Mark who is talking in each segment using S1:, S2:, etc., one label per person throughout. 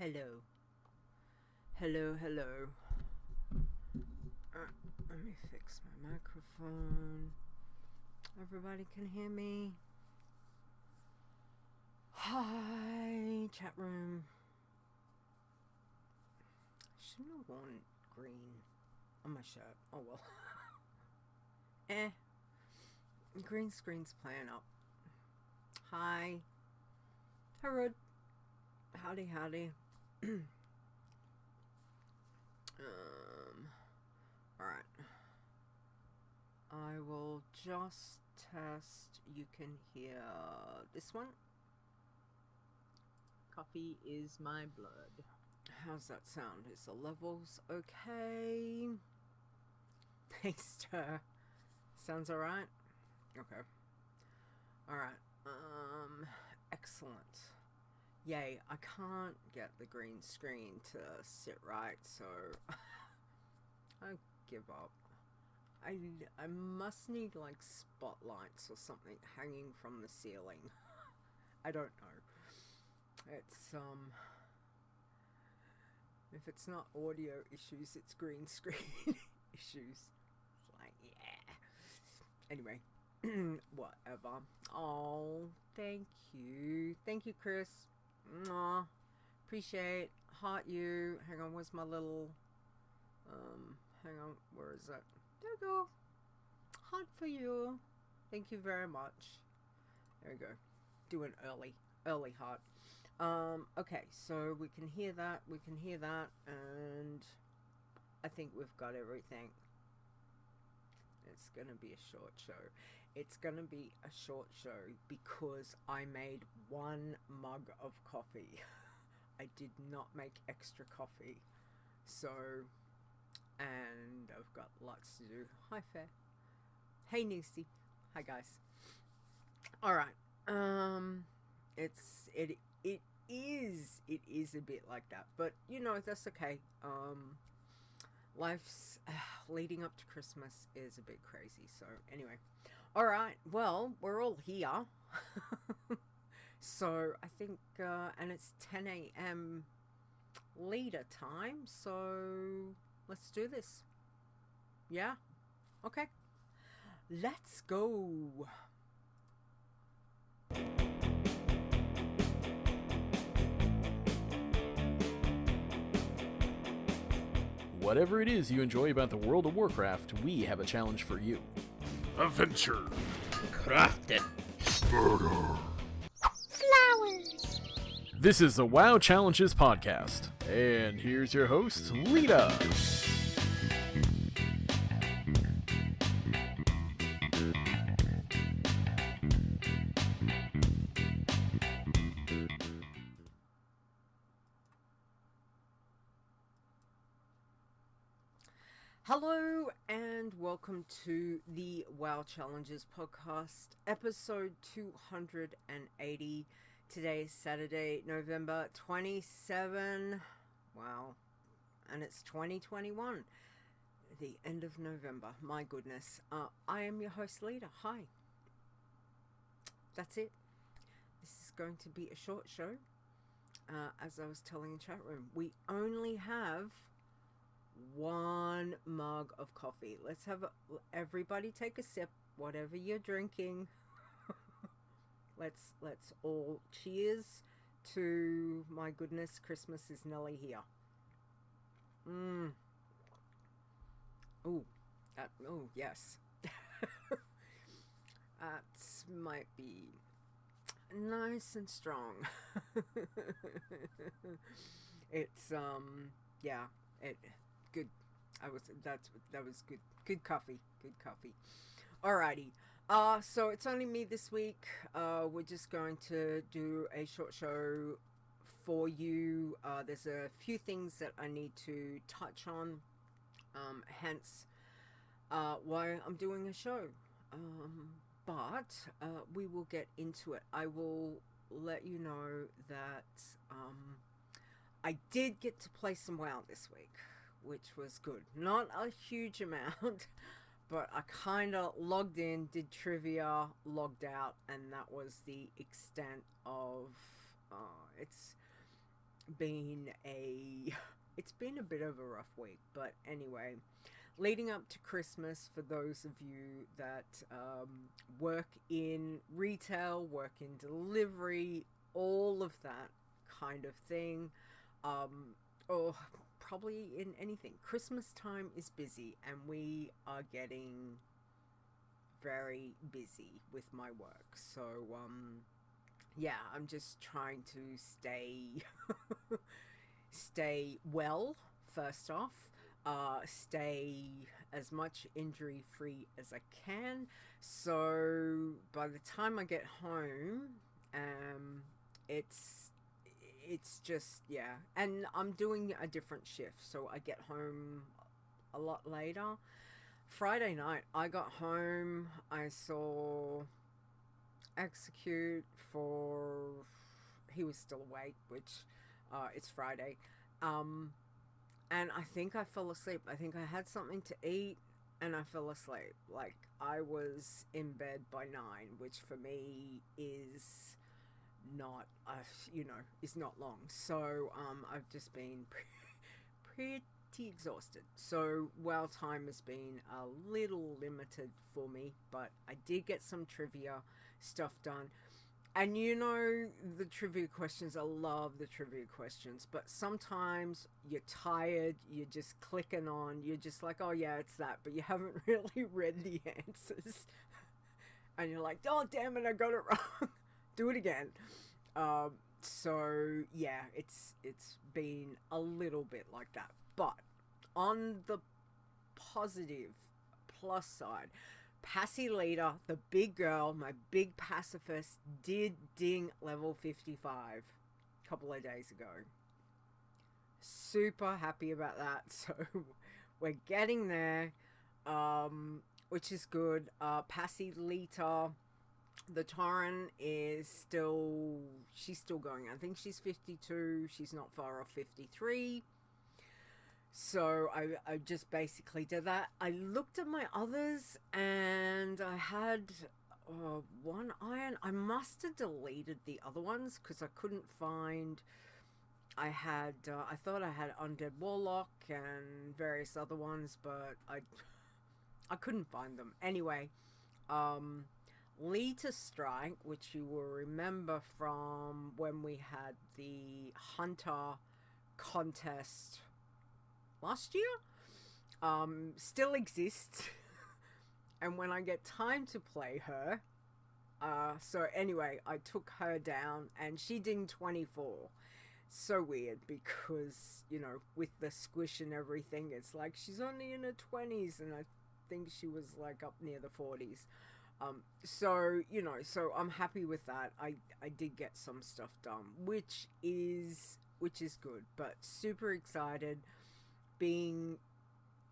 S1: Hello. Hello. Let me fix my microphone. Everybody can hear me. Hi, chat room. Shouldn't have worn green on my shirt. Oh well. Green screen's playing up. Hi. Herod. Howdy. Alright. I will just test. You can hear this one.
S2: Coffee is my blood.
S1: How's that sound? Is the levels okay? Taster. Sounds alright? Okay. Alright. Excellent. Yay, I can't get the green screen to sit right, so I give up. I must need like spotlights or something hanging from the ceiling. I don't know. It's if it's not audio issues, it's green screen issues. It's like, yeah. Anyway, whatever. Oh, thank you, Chris. Aw, appreciate. Heart you. Hang on, where's my little hang on, where is that? There we go. Heart for you. Thank you very much. There we go. Do an early heart. Okay, so we can hear that, and I think we've got everything. It's gonna be a short show. It's gonna be a short show because I made 1 mug of coffee. I did not make extra coffee. So, and I've got lots to do. Hi, Ferre. Hey, Nisi. Hi, guys. Alright. It is a bit like that, but you know, that's okay. Life's leading up to Christmas is a bit crazy. So anyway, all right. Well, we're all here. So I think, and it's 10 a.m. Leeta time. So let's do this. Yeah. Okay. Let's go.
S3: Whatever it is you enjoy about the World of Warcraft, we have a challenge for you.
S4: Adventure.
S5: Crafting.
S4: Murder.
S6: Flowers.
S3: This is the WoW Challenges podcast. And here's your host, Leeta.
S1: Hello and welcome to the WoW Challenges podcast, episode 280. Today is Saturday, November 27. Wow. And it's 2021. The end of November. My goodness. I am your host, Leeta. Hi. That's it. This is going to be a short show. As I was telling the chat room, we only have 1 mug of coffee. Let's have everybody take a sip, whatever you're drinking. let's all cheers to, my goodness, Christmas is nearly here. Oh yes. That might be nice and strong. It's yeah, good. That was good. Good coffee. Alrighty. So it's only me this week. We're just going to do a short show for you. There's a few things that I need to touch on. Hence why I'm doing a show. But we will get into it. I will let you know that I did get to play some WoW this week, which was good. Not a huge amount, but I kind of logged in, did trivia, logged out, and that was the extent of it's been it's been a bit of a rough week, but anyway, leading up to Christmas, for those of you that work in retail, work in delivery, all of that kind of thing, or probably in anything, Christmas time is busy, and we are getting very busy with my work. So yeah, I'm just trying to stay well, first off, stay as much injury free as I can. So by the time I get home, it's just, yeah, and I'm doing a different shift, so I get home a lot later. Friday night I got home, I saw Execute he was still awake, which it's Friday, and I think I fell asleep. I think I had something to eat and I fell asleep. Like, I was in bed by 9, which for me is not is not long. So I've just been pretty exhausted. So WoW time has been a little limited for me, but I did get some trivia stuff done. And the trivia questions, I love the trivia questions, but sometimes you're tired, you're just clicking on, you're just like, oh yeah, it's that, but you haven't really read the answers. And you're like, oh damn it, I got it wrong. Do it again. So yeah, it's been a little bit like that. But on the positive plus side, Passy Leeta, the big girl, my big pacifist, did ding level 55 a couple of days ago. Super happy about that. So we're getting there, which is good. Passy Leeta, the Tauren, she's still going. I think she's 52. She's not far off 53. So I just basically did that. I looked at my others and I had one iron. I must have deleted the other ones because I couldn't find. I thought I had Undead Warlock and various other ones, but I couldn't find them. Anyway, Leeta Strike, which you will remember from when we had the Hunter contest last year, still exists. And when I get time to play her, so anyway, I took her down and she dinged 24. So weird because, with the squish and everything, it's like she's only in her 20s and I think she was like up near the 40s. So I'm happy with that. I did get some stuff done, which is good, but super excited, being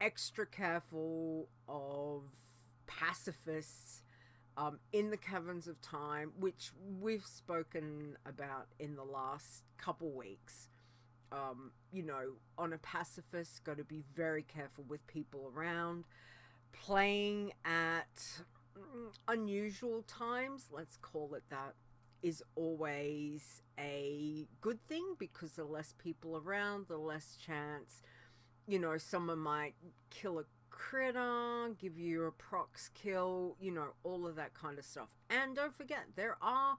S1: extra careful of pacifists in the Caverns of Time, which we've spoken about in the last couple weeks. On a pacifist, got to be very careful with people around. Playing at unusual times, let's call it that, is always a good thing because the less people around, the less chance someone might kill a critter, give you a prox kill, all of that kind of stuff. And don't forget, there are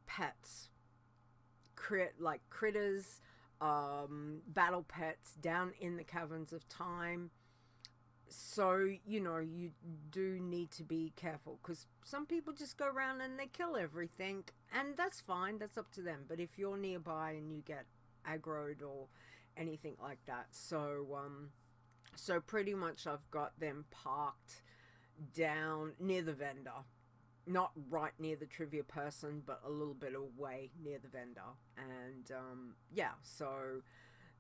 S1: pets, critters, battle pets down in the Caverns of Time. So, you do need to be careful because some people just go around and they kill everything, and that's fine, that's up to them. But if you're nearby and you get aggroed or anything like that, so pretty much I've got them parked down near the vendor, not right near the trivia person, but a little bit away near the vendor. And yeah, so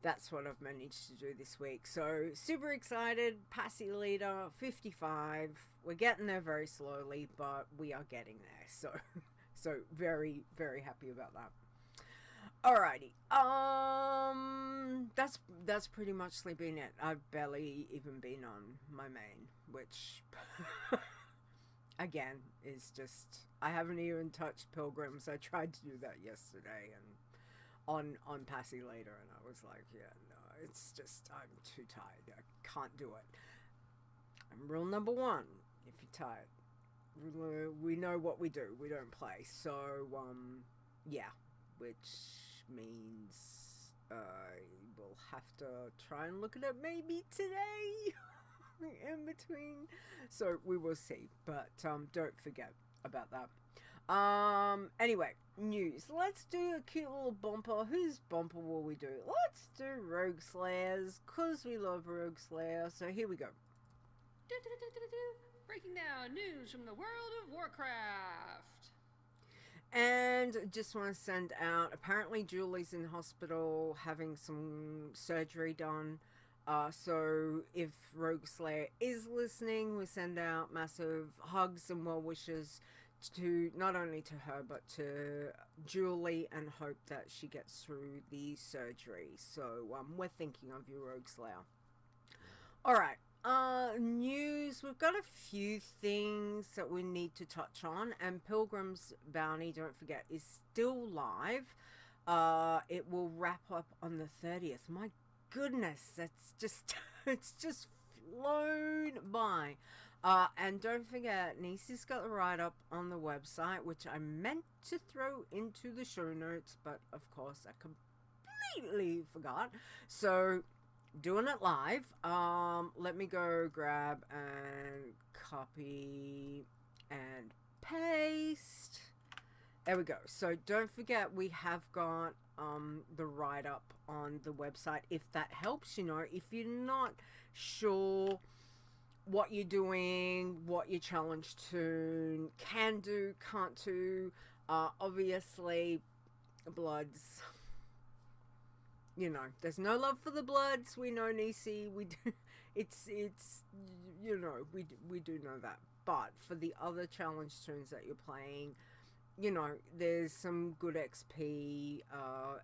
S1: that's what I've managed to do this week. So super excited. Passy Leeta 55. We're getting there very slowly, but we are getting there. So very, very happy about that. Alrighty, that's pretty much been it. I've barely even been on my main, which again, is just, I haven't even touched Pilgrims. I tried to do that yesterday and on Passy later, and I was like, yeah, no, it's just, I'm too tired. I can't do it. And rule number one, if you're tired, we know what we do. We don't play. So, yeah, which means we'll have to try and look at it maybe today in between. So we will see, but don't forget about that. Anyway, news. Let's do a cute little bumper. Whose bumper will we do? Let's do Rogue Slayers, because we love Rogue Slayer. So here we go.
S5: Breaking down news from the world of Warcraft.
S1: And just want to send out, apparently Julie's in hospital having some surgery done. So if Rogue Slayer is listening, we send out massive hugs and well wishes to not only to her but to Julie, and hope that she gets through the surgery. So we're thinking of you, Rogue Slayer. Alright, news. We've got a few things that we need to touch on, and Pilgrim's Bounty, don't forget, is still live. It will wrap up on the 30th. My goodness, that's just it's just flown by. And don't forget, Nisi's got the write-up on the website, which I meant to throw into the show notes, but of course I completely forgot. So, doing it live. Let me go grab and copy and paste. There we go. So don't forget, we have got the write-up on the website, if that helps. You know, if you're not sure what you're doing, what your challenge to can do, can't do, obviously Bloods, you know, there's no love for the Bloods. We know, Nisi, we do, it's you know, we do know that. But for the other challenge tunes that you're playing, you know, there's some good XP,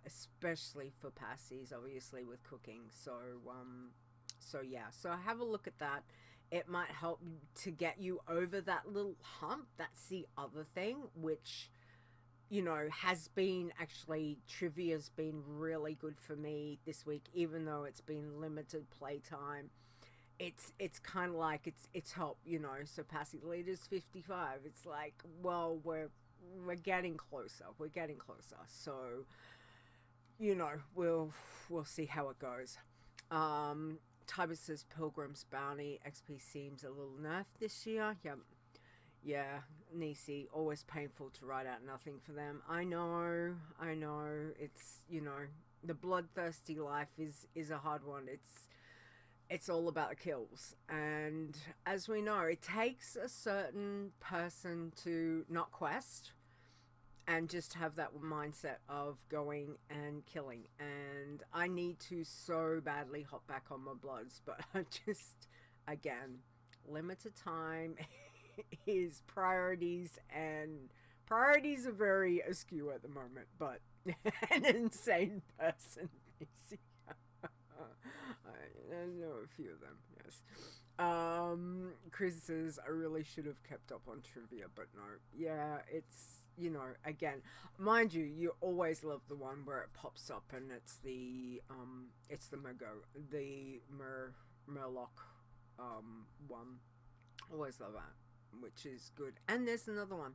S1: especially for passies, obviously, with cooking. So yeah, so have a look at that. It might help to get you over that little hump. That's the other thing, which, you know, has been actually, trivia's been really good for me this week, even though it's been limited playtime. It's kind of like it's help, you know. So Passy Leeta's 55. It's like, well, we're getting closer. We're getting closer. So, you know, we'll see how it goes. Tiber says Pilgrim's Bounty XP seems a little nerfed this year. Yep. Yeah, Nisi, always painful to write out nothing for them. I know. It's, you know, the bloodthirsty life is a hard one. It's all about the kills. And as we know, it takes a certain person to not quest and just have that mindset of going and killing. And I need to so badly hop back on my Bloods, but I just, again, limited time is priorities, and priorities are very askew at the moment, but an insane person. I know a few of them, yes. Chris says, I really should have kept up on trivia, but no. Yeah, it's, you know, again, mind you, you always love the one where it pops up and it's the Murloc, one. Always love that, which is good. And there's another one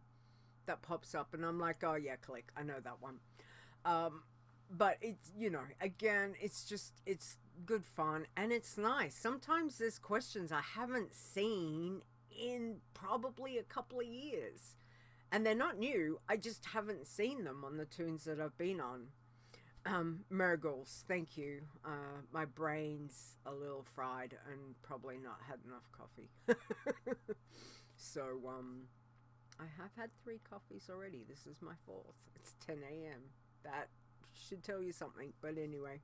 S1: that pops up and I'm like, oh yeah, click, I know that one. But it's, you know, again, it's just, it's good fun and it's nice. Sometimes there's questions I haven't seen in probably a couple of years. And they're not new, I just haven't seen them on the tunes that I've been on. Murgles, thank you. My brain's a little fried and probably not had enough coffee. So, I have had 3 coffees already. This is my 4th. It's 10 a.m. That should tell you something, but anyway.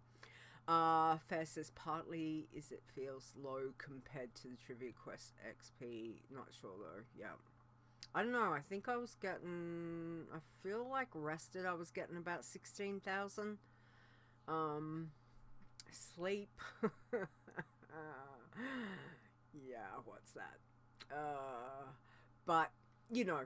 S1: Ferre says partly is it feels low compared to the Trivia Quest XP. Not sure though. Yeah, I don't know. I think I was getting, I feel like rested I was getting about 16,000. Sleep. Yeah, what's that? But you know,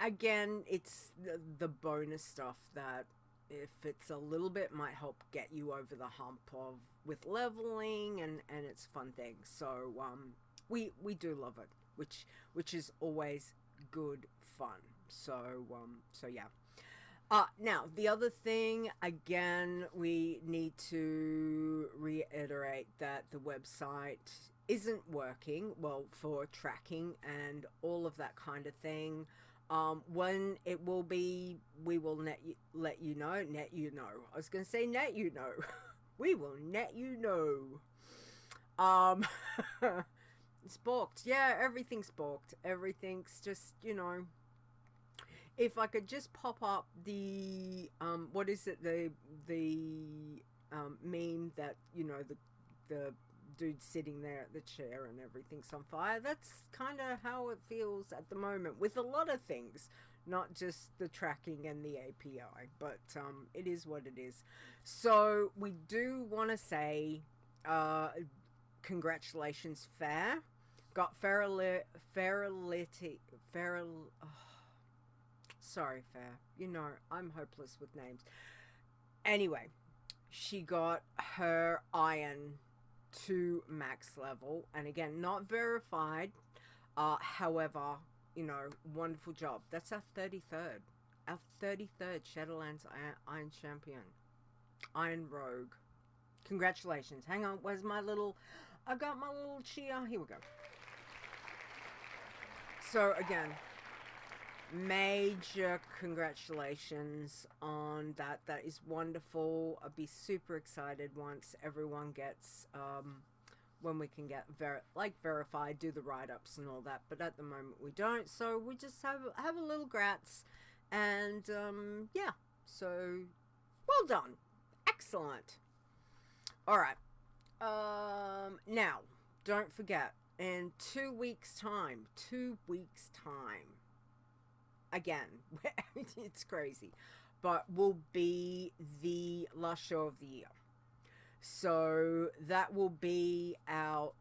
S1: again, it's the bonus stuff that if it's a little bit might help get you over the hump of with leveling and it's fun thing. So we do love it, which is always good fun. So yeah. Now the other thing, again, we need to reiterate that the website isn't working well for tracking and all of that kind of thing. When it will be, we will let you know. I was going to say net you know. We will net you know. It's balked. Yeah, everything's balked. Everything's just, you know. If I could just pop up the what is it, the meme that, you know, the dude sitting there at the chair and everything's on fire. That's kind of how it feels at the moment with a lot of things, not just the tracking and the API, but it is what it is. So we do want to say congratulations, Ferre. Got Ferrelyric. Sorry, Ferre. You know, I'm hopeless with names. Anyway, she got her Iron to max level. And again, not verified. However, you know, wonderful job. That's our 33rd. Our 33rd Shadowlands Iron Champion. Iron Rogue. Congratulations. Hang on, where's my little... I got my little cheer. Here we go. So, again... major congratulations on that. That is wonderful. I'll be super excited once everyone gets when we can get verified, do the write-ups and all that, but at the moment we don't, so we just have a little grats. And yeah, so well done, excellent. All right, now don't forget, in 2 weeks time, again, it's crazy, but will be the last show of the year. So that will be our,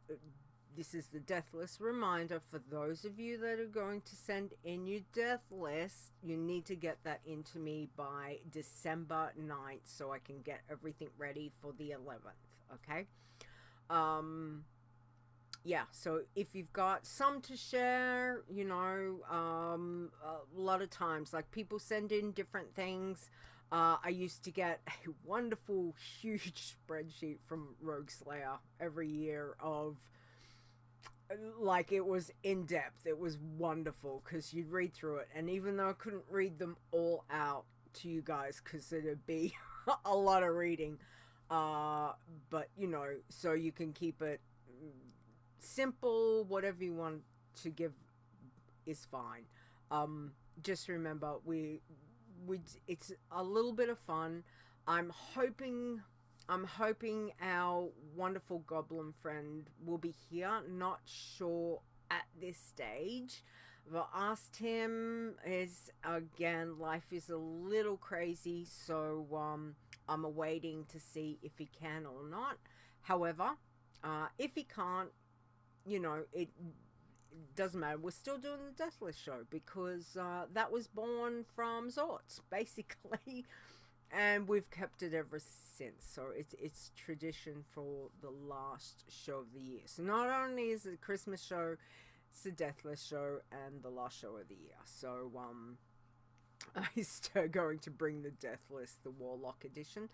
S1: this is the death list reminder for those of you that are going to send in your death list. You need to get that into me by December 9th so I can get everything ready for the 11th, okay? Yeah, so if you've got some to share, you know, a lot of times, like, people send in different things. I used to get a wonderful, huge spreadsheet from Rogue Slayer every year of, like, it was in depth. It was wonderful because you'd read through it. And even though I couldn't read them all out to you guys because it'd be a lot of reading, but, you know, so you can keep it simple, whatever you want to give is fine. Just remember, it's a little bit of fun. I'm hoping our wonderful goblin friend will be here. Not sure at this stage, but asked him. Is again, life is a little crazy, so I'm awaiting to see if he can or not. However, if he can't, you know, it doesn't matter. We're still doing the Deathless show because that was born from Zorts, basically, and we've kept it ever since. So it's tradition for the last show of the year. So not only is it a Christmas show, it's the Deathless show and the last show of the year. So I'm still going to bring the Deathless, the Warlock edition.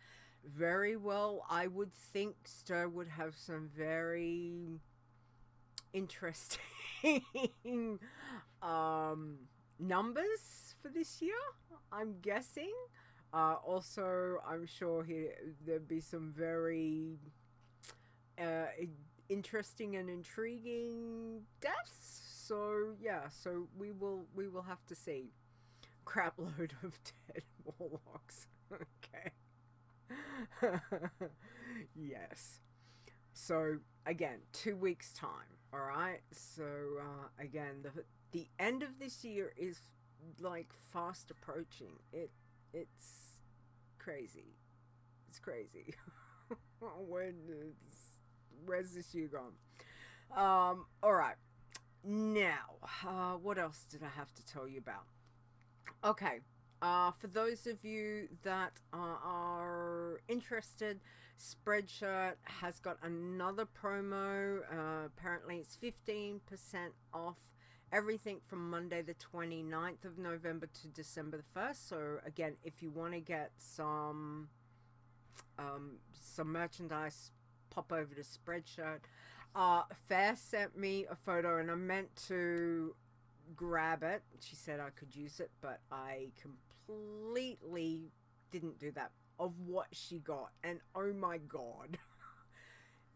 S1: Very well, I would think Stir would have some very interesting numbers for this year, I'm guessing. Also, I'm sure there'd be some very interesting and intriguing deaths. So yeah, so we will have to see. Crap load of dead warlocks. Okay. Yes. So again, 2 weeks time. All right. So again, the end of this year is like fast approaching. It's crazy. It's crazy. Where's this year gone? All right. Now, what else did I have to tell you about? Okay, for those of you that are interested, Spreadshirt has got another promo. Apparently it's 15% off everything from Monday the 29th of November to December the 1st. So again, if you want to get some merchandise, pop over to Spreadshirt. Ferre sent me a photo and I meant to grab it. She said I could use it, but I completely didn't do that, of what she got. And oh my god,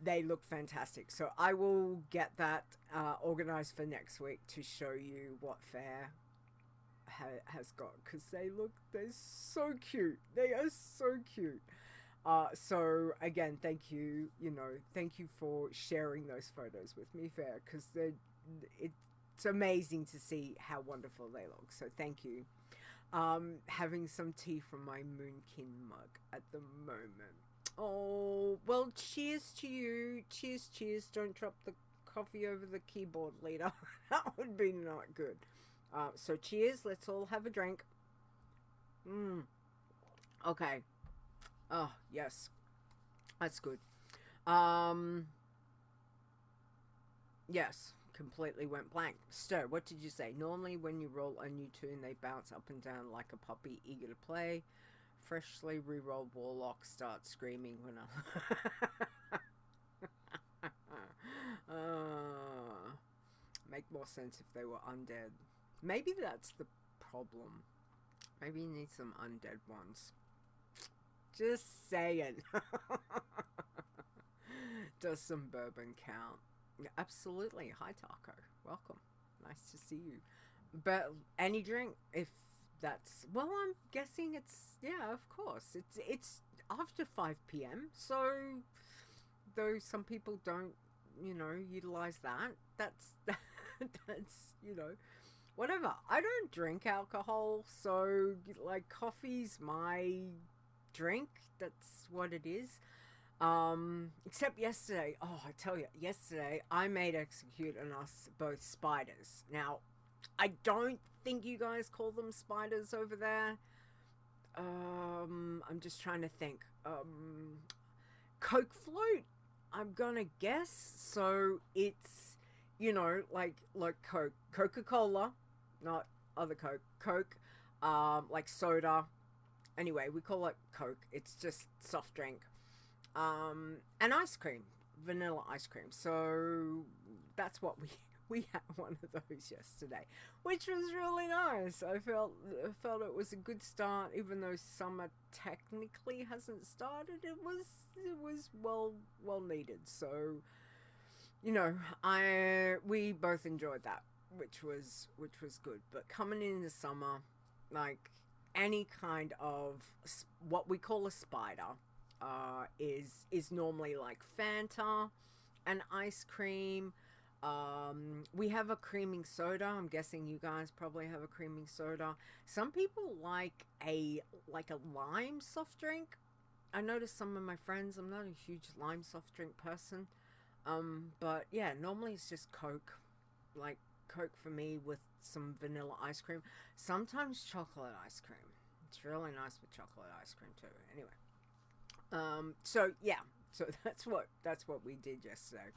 S1: they look fantastic. So I will get that organized for next week to show you what Ferre has got, because they're so cute. They are so cute. So again, thank you for sharing those photos with me, Ferre, because it's amazing to see how wonderful they look. So thank you. Having some tea from my Moonkin mug at the moment. Oh, well, cheers to you. Cheers. Don't drop the coffee over the keyboard, Leeta. That would be not good. So cheers. Let's all have a drink. Okay. Oh, yes. That's good. Yes. Completely went blank. Stir, what did you say? Normally when you roll a new tune, they bounce up and down like a puppy eager to play. Freshly re-rolled warlock starts screaming when make more sense if they were undead. Maybe that's the problem. Maybe you need some undead ones. Just saying. Does some bourbon count? Absolutely. Hi, Taco. Welcome. Nice to see you. But any drink, if that's... Well, I'm guessing it's... Yeah, of course. It's after 5 p.m. So, though some people don't, utilize that, that's, whatever. I don't drink alcohol, so, coffee's my drink. That's what it is. Except yesterday, I tell you, yesterday I made execute on us both spiders. Now, I don't think you guys call them spiders over there. I'm just trying to think. Coke float, I'm gonna guess. So it's, like Coke. Coca-Cola, not other Coke. Coke, like soda. Anyway, we call it Coke. It's just soft drink. And ice cream, vanilla ice cream. So that's what we had one of those yesterday, which was really nice. I felt it was a good start, even though summer technically hasn't started. It was well needed. So, we both enjoyed that, which was good. But coming into summer, like any kind of what we call a spider. Is normally like Fanta and ice cream. We have a creaming soda. I'm guessing you guys probably have a creaming soda. Some people like a lime soft drink. I noticed some of my friends, I'm not a huge lime soft drink person. But yeah, normally it's just Coke. Like Coke for me with some vanilla ice cream. Sometimes chocolate ice cream. It's really nice with chocolate ice cream too. Anyway. So that's what we did yesterday.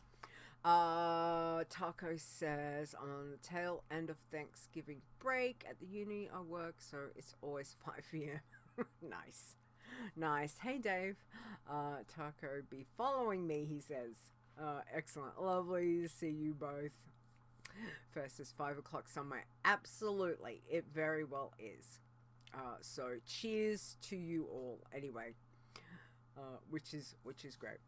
S1: Taco says, I'm on the tail end of Thanksgiving break at the uni I work, so it's always 5 p.m. Nice. Hey Dave. Taco be following me, he says. Excellent. Lovely to see you both. First is 5 o'clock somewhere. Absolutely. It very well is. So cheers to you all anyway. Which is great.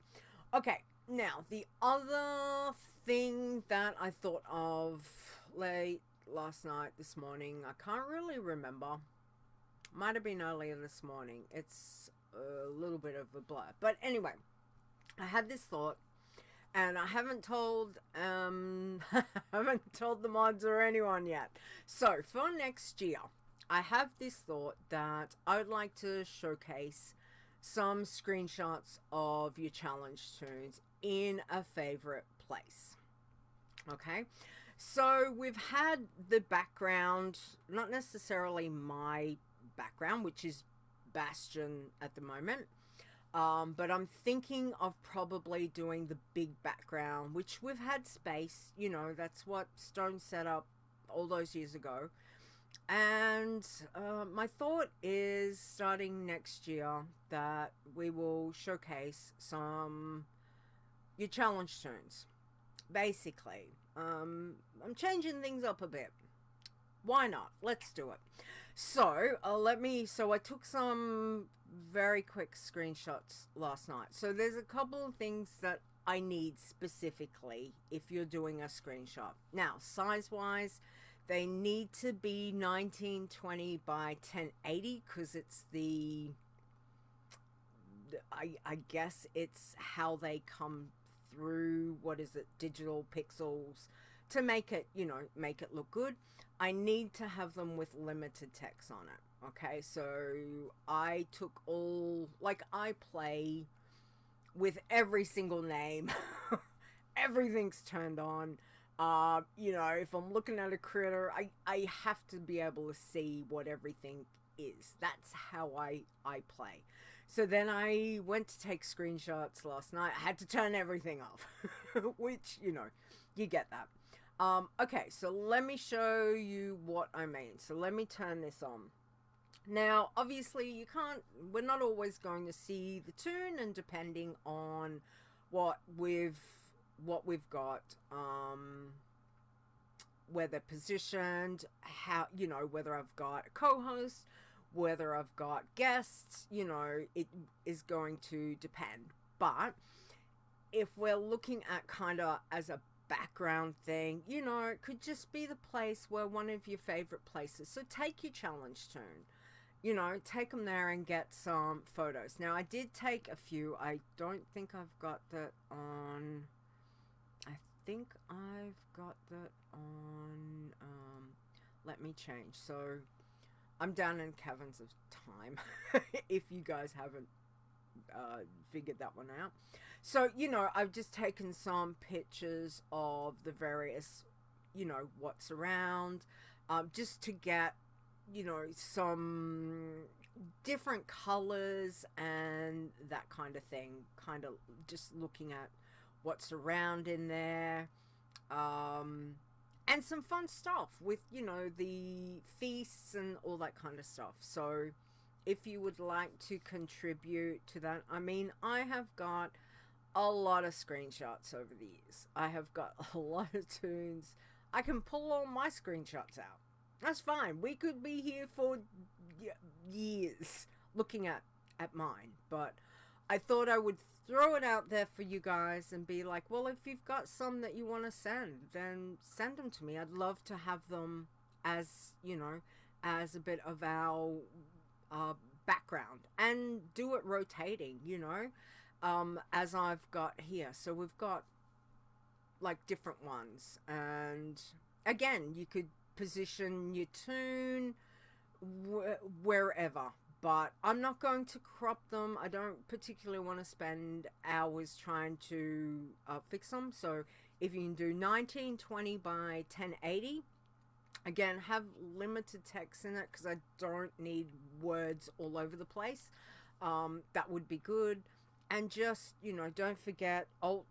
S1: Okay, now the other thing that I thought of late last night, this morning, I can't really remember. Might have been earlier this morning. It's a little bit of a blur. But anyway, I had this thought, and I haven't told the mods or anyone yet. So for next year, I have this thought that I would like to showcase some screenshots of your challenge tunes in a favorite place. Okay, So we've had the background, not necessarily my background, which is Bastion at the moment. But I'm thinking of probably doing the big background, which we've had space. You know, that's what Stone set up all those years ago. And my thought is starting next year that we will showcase some your challenge tunes. Basically, I'm changing things up a bit. Why not? Let's do it. So So I took some very quick screenshots last night. So there's a couple of things that I need specifically if you're doing a screenshot. Now, size-wise, they need to be 1920 by 1080 because it's I guess it's how they come through, what is it, digital pixels to make it, make it look good. I need to have them with limited text on it. Okay, so I took I play with every single name. Everything's turned on. If I'm looking at a critter, I have to be able to see what everything is. That's how I play. So then I went to take screenshots last night. I had to turn everything off, which, you get that. Okay, so let me show you what I mean. So let me turn this on. Now, obviously, we're not always going to see the tune, and depending on what we've got, where they're positioned, how, whether I've got a co-host, whether I've got guests, it is going to depend. But if we're looking at kind of as a background thing, it could just be the place where one of your favorite places. So take your challenge tune. Take them there and get some photos. Now, I did take a few. I don't think I've got that on. I think I've got that on. Let me change. So, I'm down in caverns of time. If you guys haven't figured that one out. So, I've just taken some pictures of the various, what's around, just to get some different colors and that kind of thing, kind of just looking at what's around in there, and some fun stuff with the feasts and all that kind of stuff. So if you would like to contribute to that, I mean, I have got a lot of screenshots over the years. I have got a lot of tunes. I can pull all my screenshots out. That's fine. We could be here for years looking at mine. But I thought I would throw it out there for you guys and be like, well, if you've got some that you want to send, then send them to me. I'd love to have them as, as a bit of our background, and do it rotating, as I've got here. So we've got like different ones. And again, you could position your tune wherever, but I'm not going to crop them. I don't particularly want to spend hours trying to fix them. So if you can do 1920 by 1080, again, have limited text in it because I don't need words all over the place. That would be good. And just, don't forget Alt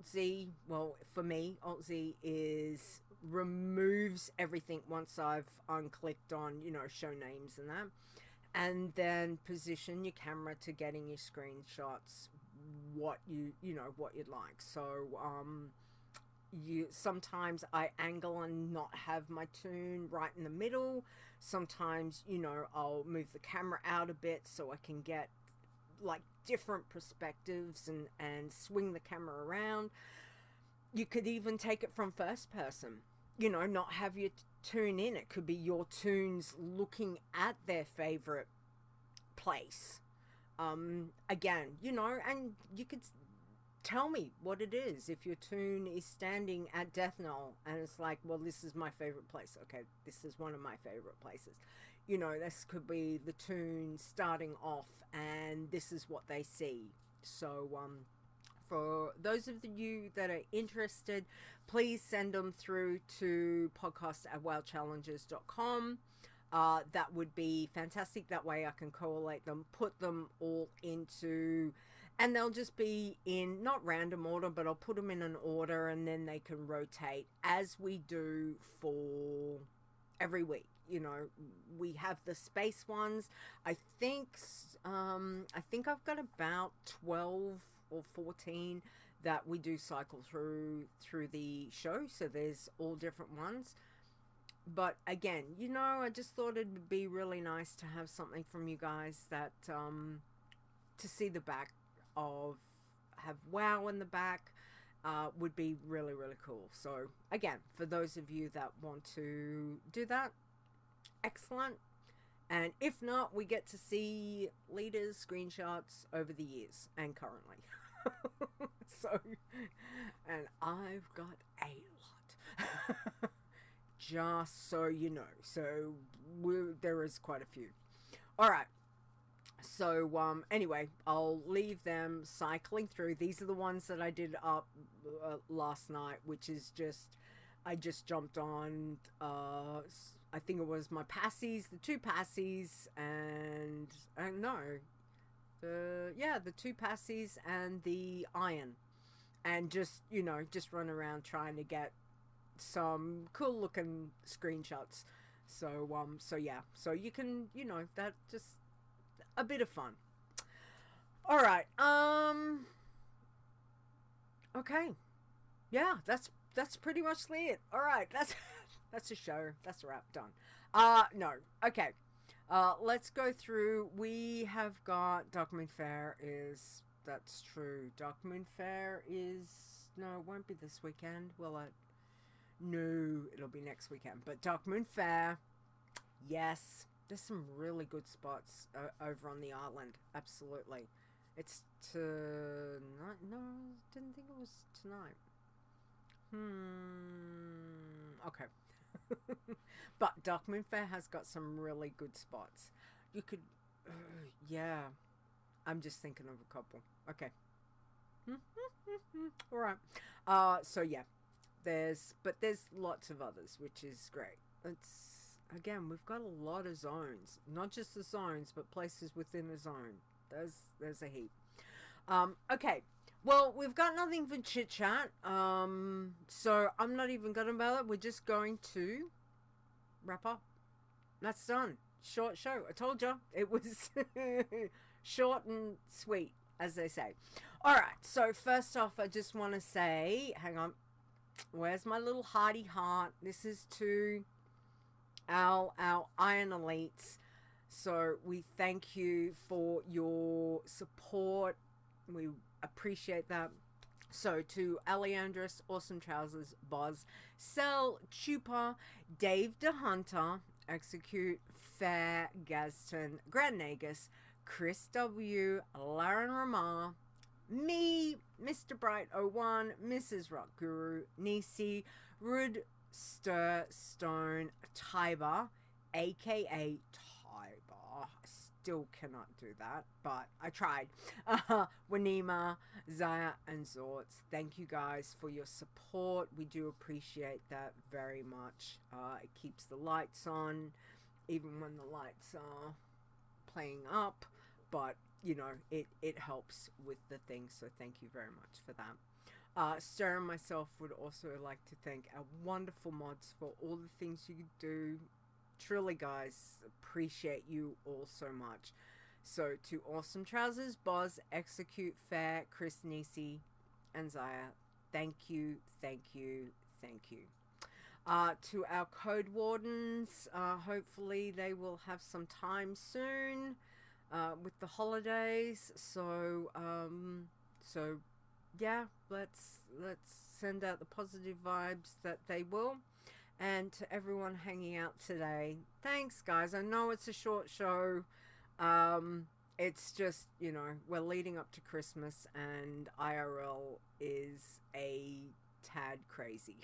S1: Z. Well, for me, Alt Z removes everything once I've unclicked on, show names and that. And then position your camera to getting your screenshots what what you'd like. So sometimes I angle and not have my tune right in the middle. Sometimes I'll move the camera out a bit so I can get like different perspectives and swing the camera around. You could even take it from first person, not have your tune in. It could be your tunes looking at their favorite place. Again, and you could tell me what it is. If your tune is standing at Death Knoll and it's like, well, this is my favorite place. Okay, this is one of my favorite places. This could be the tune starting off and this is what they see. So For those of you that are interested, please send them through to podcast@wowchallenges.com. That would be fantastic. That way I can collate them, put them all into, and they'll just be in not random order, but I'll put them in an order, and then they can rotate as we do for every week. You know, we have the space ones. I think I've got about 12 or 14 that we do cycle through the show. So there's all different ones. But again, you know, I just thought it'd be really nice to have something from you guys that to see the back of, have WoW in the back, would be really, really cool. So again, for those of you that want to do that, excellent. And if not, we get to see Leeta's screenshots over the years and currently. So, and I've got a lot. Just so you know. So there is quite a few. All right. So anyway, I'll leave them cycling through. These are the ones that I did up last night, which is just, I just jumped on, I think it was my passies, the 2 passies, and the 2 passies and the iron, and just, you know, just run around trying to get some cool looking screenshots. So yeah, so you can, you know, that just a bit of fun. All right. Okay. Yeah, that's pretty much it. All right. That's a show. That's a wrap. Done. No. Okay. Let's go through. We have got Document Fair is, that's true. Document Fair is, no, it won't be this weekend, will it? No, it'll be next weekend. But Document Fair, yes, there's some really good spots over on the island. Absolutely. It's tonight. No, didn't think it was tonight. Okay. But Document Fair has got some really good spots. You could, yeah. I'm just thinking of a couple. Okay. All right. So yeah, there's lots of others, which is great. It's, again, we've got a lot of zones, not just the zones, but places within a zone. There's a heap. Okay. Well, we've got nothing for chit chat. So I'm not even going about it. We're just going to wrap up. That's done. Short show. I told you it was short and sweet, as they say. All right. So first off, I just want to say, hang on. Where's my little hearty heart? This is to our Iron Elites. So we thank you for your support. We appreciate that. So to Aleandris, Awesome Trousers, Boz, Cell, Chupa, Dave DeHunter, Execute, Fair, Gaston, Grand Nagus, Chris W, Laren Ramar, me, Mr. Bright 01, Mrs. Rock Guru, Nisi, Rud, Stir, Stone, Tiber, aka Tiber. Still cannot do that, but I tried. Wanima, Zaya, and Zorts, thank you guys for your support. We do appreciate that very much. It keeps the lights on, even when the lights are playing up, but you know, it helps with the thing, so thank you very much for that. Stir and myself would also like to thank our wonderful mods for all the things you do. Truly, guys, appreciate you all so much. So to Awesome Trousers, Boz, Execute, Fair, Chris, Nisi, and Zaya, thank you, thank you, thank you. To our code wardens, hopefully they will have some time soon with the holidays. So yeah, let's send out the positive vibes that they will. And to everyone hanging out today, thanks guys. I know it's a short show. It's just, you know, we're leading up to Christmas and IRL is a tad crazy.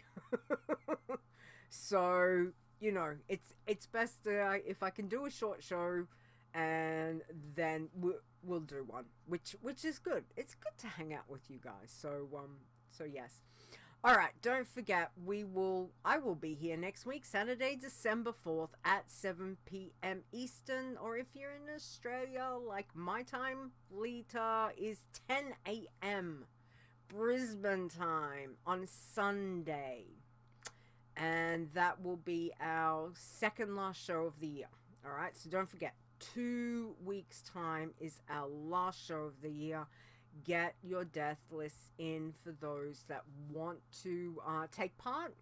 S1: So, you know, it's best if I can do a short show and then we'll do one, which is good. It's good to hang out with you guys. So yes. All right, don't forget, I will be here next week, Saturday, December 4th at 7 p.m. Eastern, or if you're in Australia, like my time, Leeta, is 10 a.m. Brisbane time on Sunday. And that will be our second last show of the year. All right, so don't forget, 2 weeks' time is our last show of the year. Get your death lists in for those that want to take part,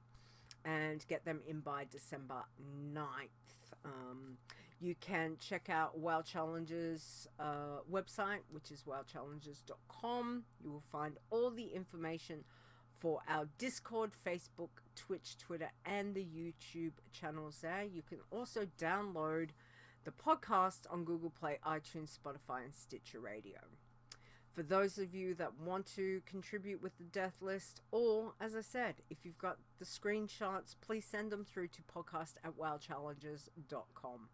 S1: and get them in by December 9th. You can check out WoW Challenges website, which is wowchallenges.com. You will find all the information for our Discord, Facebook, Twitch, Twitter, and the YouTube channels there. You can also download the podcast on Google Play, iTunes, Spotify, and Stitcher Radio. For those of you that want to contribute with the death list, or, as I said, if you've got the screenshots, please send them through to podcast@wowchallenges.com.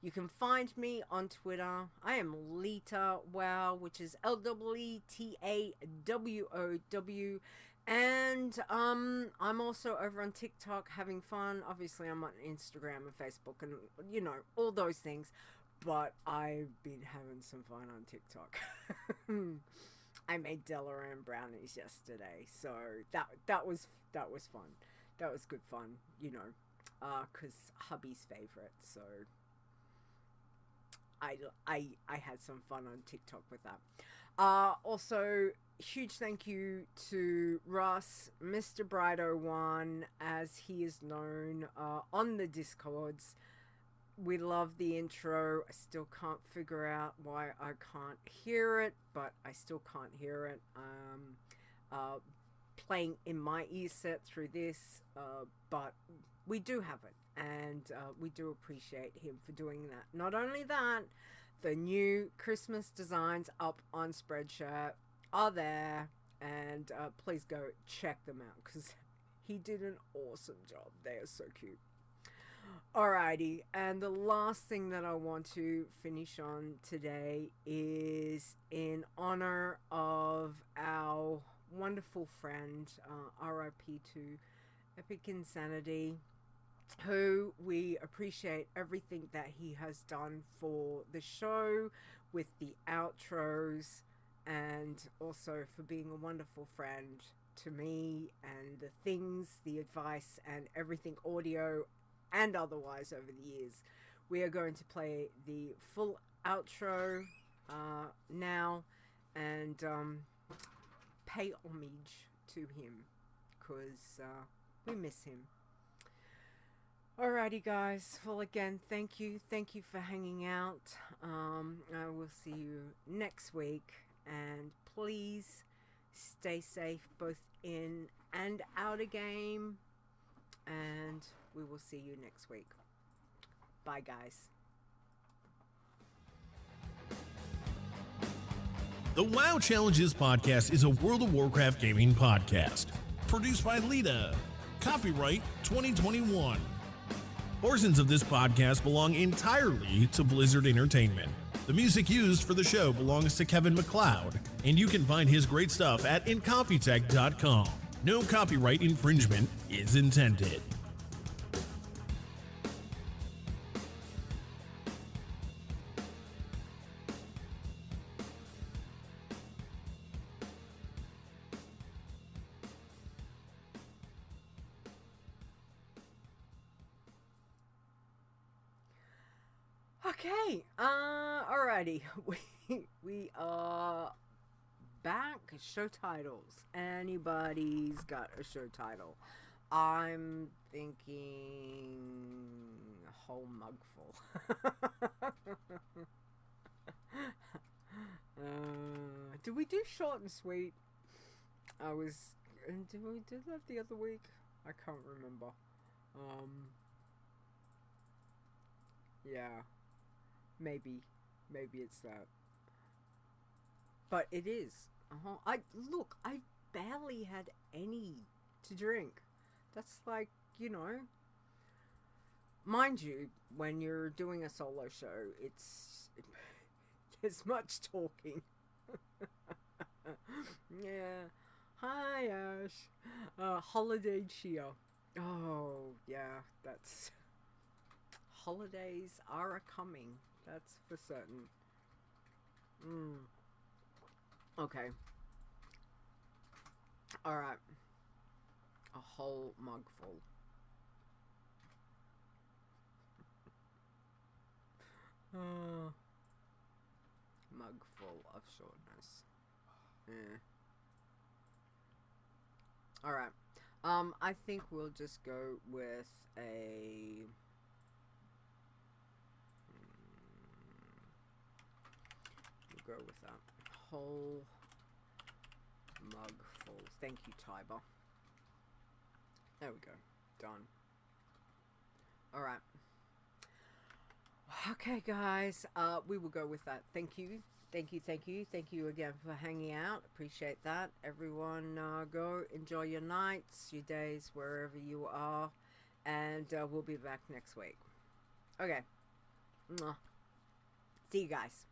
S1: You can find me on Twitter. I am Leeta Wow, which is LEETAWOW. And I'm also over on TikTok having fun. Obviously, I'm on Instagram and Facebook and, all those things. But I've been having some fun on TikTok. I made Delaran brownies yesterday, so that was fun. That was good fun, because hubby's favorite. So I had some fun on TikTok with that. Also, huge thank you to Ross, Mr. Bright01, as he is known on the Discords. We love the intro. I still can't figure out why I can't hear it, but I still can't hear it. Playing in my ear set through this, but we do have it, and we do appreciate him for doing that. Not only that, the new Christmas designs up on Spreadshirt are there, and please go check them out, because he did an awesome job. They are so cute. Alrighty, and the last thing that I want to finish on today is in honor of our wonderful friend, RIP to Epic Insanity, who we appreciate everything that he has done for the show with the outros, and also for being a wonderful friend to me, and the things, the advice, and everything audio and otherwise over the years. We are going to play the full outro now, and pay homage to him, because we miss him. Alrighty guys, well again, thank you for hanging out. I will see you next week, and please stay safe both in and out of game, and we will see you next week. Bye, guys.
S7: The WoW Challenges podcast is a World of Warcraft gaming podcast. Produced by Leeta. Copyright 2021. Portions of this podcast belong entirely to Blizzard Entertainment. The music used for the show belongs to Kevin MacLeod, and you can find his great stuff at incompetech.com. No copyright infringement is intended.
S1: Okay, alrighty, we are back. Show titles. Anybody's got a show title? I'm thinking a whole mugful. Did we do short and sweet? Did we do that the other week? I can't remember. Yeah. Maybe it's that. But it is. I barely had any to drink. That's like, mind you, when you're doing a solo show, there's much talking. Yeah. Hi, Ash. Holiday cheer. Oh, yeah, that's... Holidays are a-coming. That's for certain. Okay. Alright. A whole mug full. Mug full of shortness. Yeah. Alright. I think we'll just go with a... We'll go with that. Whole mug full. Thank you, Tiber. There we go. Done. Alright. Okay, guys. We will go with that. Thank you. Thank you, thank you. Thank you again for hanging out. Appreciate that. Everyone, go enjoy your nights, your days, wherever you are. And we'll be back next week. Okay. Mwah. See you guys.